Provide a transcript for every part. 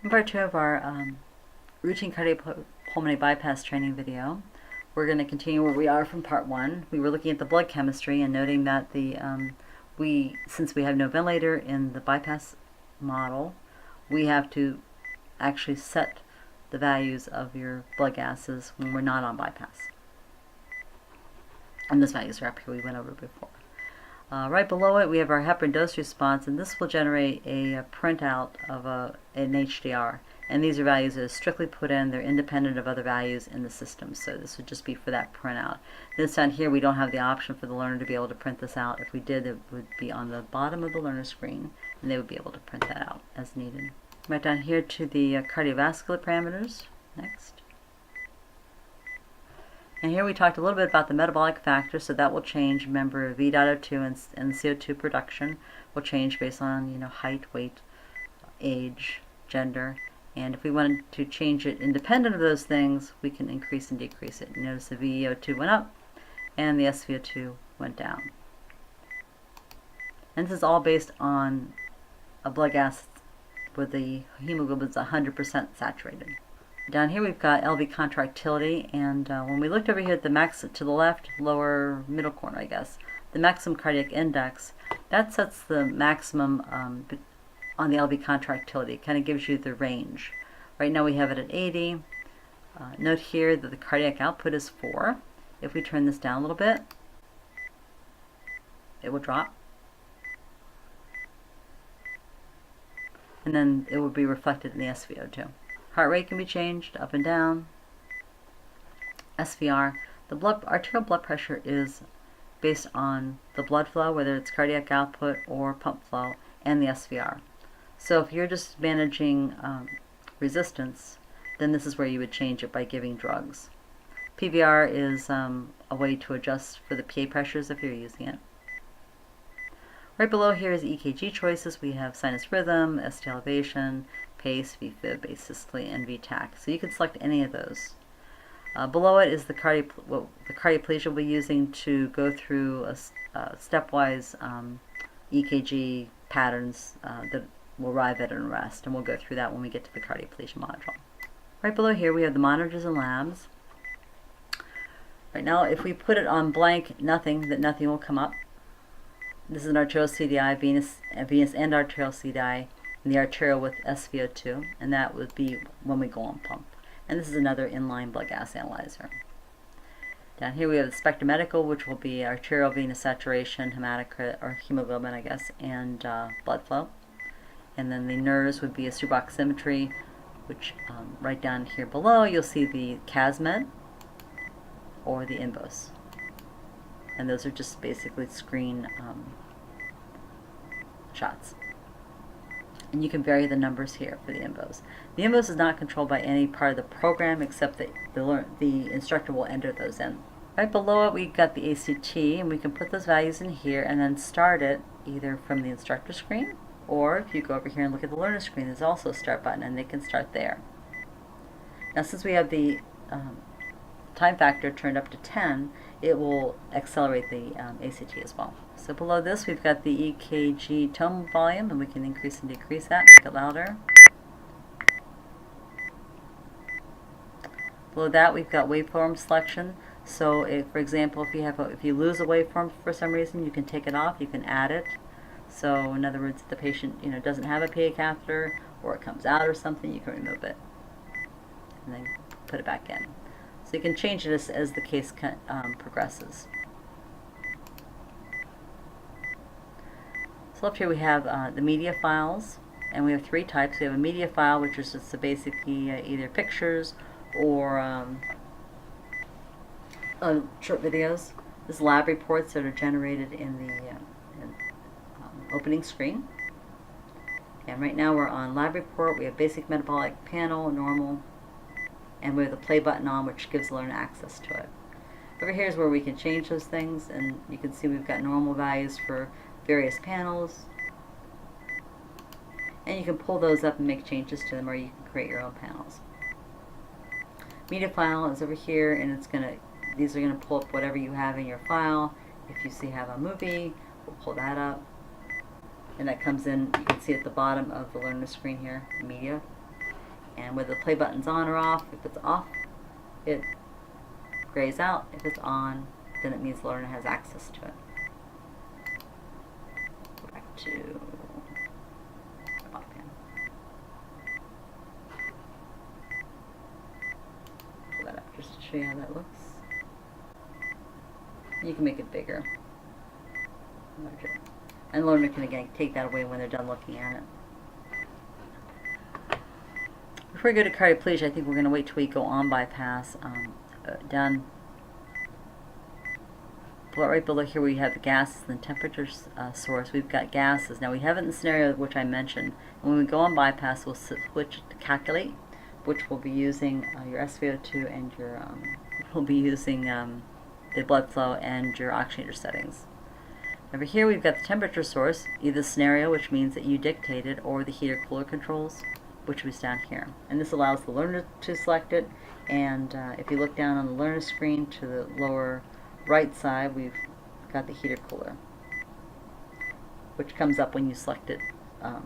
In part 2 of our routine cardiopulmonary bypass training video, we're going to continue where we are from part 1. We were looking at the blood chemistry and noting that since we have no ventilator in the bypass model, we have to actually set the values of your blood gases when we're not on bypass. And those values are up here we went over before. Right below it, we have our heparin dose response, and this will generate a printout of an HDR. And these are values that are strictly put in. They're independent of other values in the system. So this would just be for that printout. This down here, we don't have the option for the learner to be able to print this out. If we did, it would be on the bottom of the learner screen, and they would be able to print that out as needed. Right down here to the cardiovascular parameters. Next. And here we talked a little bit about the metabolic factor, so that will change. Remember, V.O2 and CO2 production will change based on height, weight, age, gender. And if we wanted to change it independent of those things, we can increase and decrease it. Notice the VO2 went up and the SVO2 went down. And this is all based on a blood gas where the hemoglobin is 100% saturated. Down here we've got LV contractility, and when we looked over here at the max to the left, lower middle corner, I guess, the maximum cardiac index, that sets the maximum on the LV contractility. It kind of gives you the range. Right now we have it at 80. Note here that the cardiac output is 4. If we turn this down a little bit, it will drop. And then it will be reflected in the SVO2. Heart rate can be changed up and down. SVR, the arterial blood pressure is based on the blood flow, whether it's cardiac output or pump flow, and the SVR. So if you're just managing resistance, then this is where you would change it by giving drugs. PVR is a way to adjust for the PA pressures if you're using it. Right below here is EKG choices. We have sinus rhythm, ST elevation, pace, VFib, basically, and VTAC. So you can select any of those. Below it is the cardioplegia we'll be using to go through a stepwise EKG patterns that will arrive at an arrest, and we'll go through that when we get to the cardioplegia module. Right below here we have the monitors and labs. Right now, if we put it on blank, nothing will come up. This is an arterial CDI, venous and arterial CDI, and the arterial with SVO2, and that would be when we go on pump. And this is another inline blood gas analyzer. Down here we have the spectromedical, which will be arterial venous saturation, hematocrit, or hemoglobin, I guess, and blood flow. And then the nerves would be a suboximetry, which right down here below you'll see the CASMED or the INVOS. And those are just basically screen shots. And you can vary the numbers here for the INVOS. The INVOS is not controlled by any part of the program except that the instructor will enter those in. Right below it we've got the ACT, and we can put those values in here and then start it either from the instructor screen, or if you go over here and look at the learner screen, there's also a start button and they can start there. Now since we have the time factor turned up to 10, it will accelerate the ACT as well. So below this we've got the EKG tone volume, and we can increase and decrease that, make it louder. Below that we've got waveform selection. So for example, if you lose a waveform for some reason, you can take it off, you can add it. So in other words, if the patient doesn't have a PA catheter, or it comes out or something, you can remove it and then put it back in. So you can change it as the case progresses. So up here we have the media files, and we have 3 types. We have a media file, which is just basically either pictures or short videos. This is lab reports that are generated in the opening screen. And right now we're on lab report. We have basic metabolic panel, normal, and we have the play button on, which gives the learner access to it. Over here is where we can change those things, and you can see we've got normal values for various panels, and you can pull those up and make changes to them, or you can create your own panels. Media file is over here, and these are gonna pull up whatever you have in your file. If you see have a movie, we'll pull that up, and that comes in. You can see at the bottom of the learner screen here, media. and whether the play button's on or off. If it's off, it grays out. If it's on, then it means the learner has access to it. Go back to offhand. Pull that up just to show you how that looks. You can make it bigger, larger. And the learner can again take that away when they're done looking at it. Before we go to cardioplegia, I think we're going to wait till we go on bypass. Down right below here we have the gases and the temperature source. We've got gases. Now we have it in the scenario which I mentioned. And when we go on bypass, we'll switch to calculate, which will be using your SpO2 and your we'll be using the blood flow and your oxygenator settings. Over here we've got the temperature source, either scenario, which means that you dictated, or the heater cooler controls, which was down here. And this allows the learner to select it. And if you look down on the learner screen to the lower right side, we've got the heater cooler, which comes up when you select it, the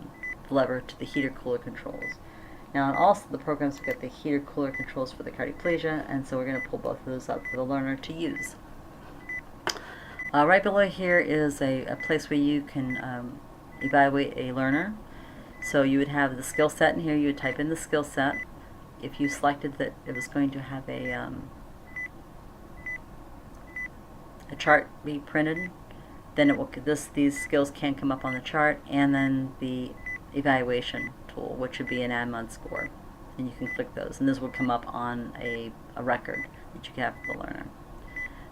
lever to the heater cooler controls. Now, and also the programs have got the heater cooler controls for the cardioplegia, and so we're going to pull both of those up for the learner to use. Right below here is a place where you can evaluate a learner. So you would have the skill set in here. You would type in the skill set. If you selected that it was going to have a chart be printed, then it will these skills can come up on the chart, and then the evaluation tool, which would be an add-on score, and you can click those, and this will come up on a record that you can have for the learner.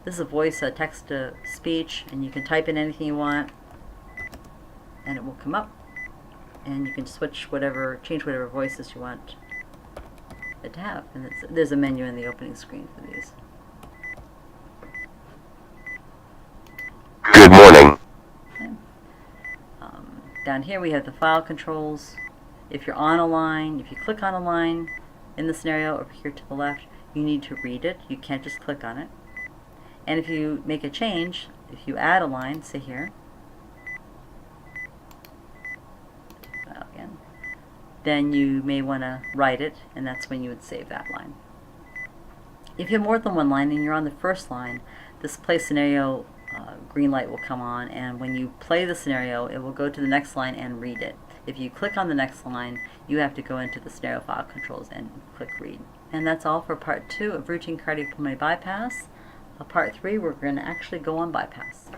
This is a voice, text to speech, and you can type in anything you want, and it will come up, and you can switch change whatever voices you want it to have, and there's a menu in the opening screen for these. Good morning. Okay. Down here we have the file controls. If you're on a line, if you click on a line in the scenario over here to the left, you need to read it. You can't just click on it. And if you make a change, if you add a line, say here, again, then you may want to write it, and that's when you would save that line. If you have more than one line and you're on the first line, this play scenario green light will come on, and when you play the scenario, it will go to the next line and read it. If you click on the next line, you have to go into the scenario file controls and click read. And that's all for part 2 of routine cardiopulmonary bypass. Part 3, we're going to actually go on bypass.